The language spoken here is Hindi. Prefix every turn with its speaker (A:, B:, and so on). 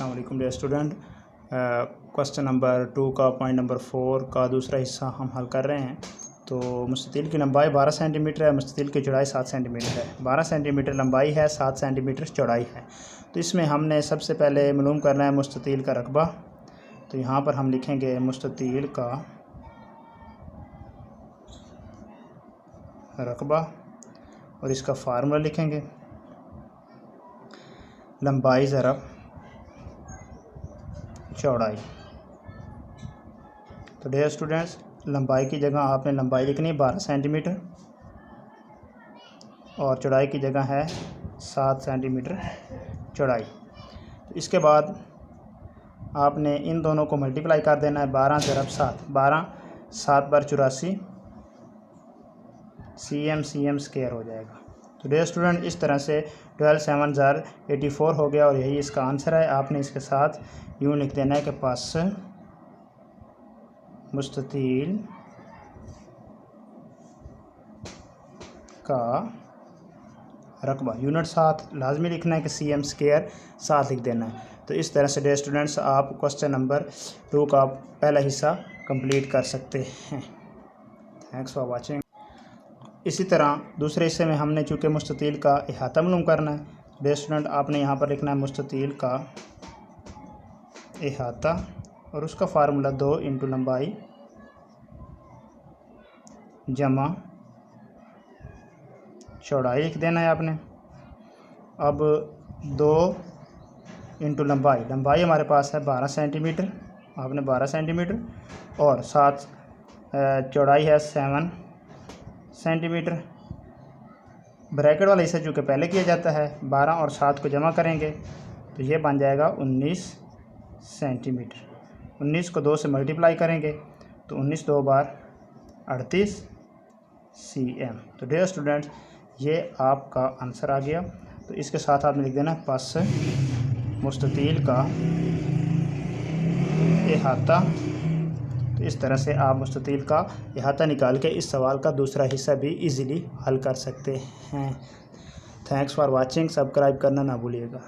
A: अस्सलाम वालेकुम डियर स्टूडेंट। क्वेश्चन नंबर 2 का पॉइंट नंबर 4 का दूसरा हिस्सा हम हल कर रहे हैं। तो मुस्ततील की लंबाई 12 सेंटीमीटर है, मुस्ततील की चौड़ाई 7 सेंटीमीटर है। 12 सेंटीमीटर लंबाई है, 7 सेंटीमीटर चौड़ाई है। तो इसमें हमने सबसे पहले मालूम करना है मुस्ततील का रकबा। तो यहाँ पर हम लिखेंगे मुस्ततील का रकबा और इसका फार्मूला लिखेंगे, लंबाई ज़रब चौड़ाई। तो डियर स्टूडेंट्स, लंबाई की जगह आपने लंबाई लिखनी है 12 सेंटीमीटर और चौड़ाई की जगह है 7 सेंटीमीटर चौड़ाई। तो इसके बाद आपने इन दोनों को मल्टीप्लाई कर देना है। 12 ज़रब 7, 12 7 बार 84 cm स्क्वायर हो जाएगा। तो डियर स्टूडेंट, इस तरह से 12 7 ज़र 84 हो गया और यही इसका आंसर है। आपने इसके साथ यूँ लिख देना है कि पास मुस्ततील का रकबा, यूनिट साथ लाजमी लिखना है कि cm स्क्वायर साथ लिख देना है। तो इस तरह से डियर स्टूडेंट्स आप क्वेश्चन नंबर 2 का पहला हिस्सा कंप्लीट कर सकते हैं। Thanks for watching. इसी तरह दूसरे हिस्से में हमने चूँकि मुस्ततील का इहाता मालूम करना है, डियर स्टूडेंट आपने यहाँ पर लिखना है मुस्ततील का इहाता और उसका फार्मूला 2 इंटू लंबाई जमा चौड़ाई लिख देना है आपने। अब 2 इंटू लंबाई हमारे पास है 12 सेंटीमीटर, आपने 12 सेंटीमीटर और 7 चौड़ाई है 7 सेंटीमीटर। ब्रैकेट वाला हिस्सा चूँकि पहले किया जाता है, 12 और 7 को जमा करेंगे तो ये बन जाएगा 19 सेंटीमीटर। 19 को 2 से मल्टीप्लाई करेंगे तो 19 2 बार 38 cm। तो डियर स्टूडेंट्स, ये आपका आंसर आ गया। तो इसके साथ आपने लिख देना है पास मुस्ततील का इहाता। तो इस तरह से आप मुस्ततील का इहाता निकाल के इस सवाल का दूसरा हिस्सा भी इजीली हल कर सकते हैं। Thanks for watching. सब्सक्राइब करना ना भूलिएगा।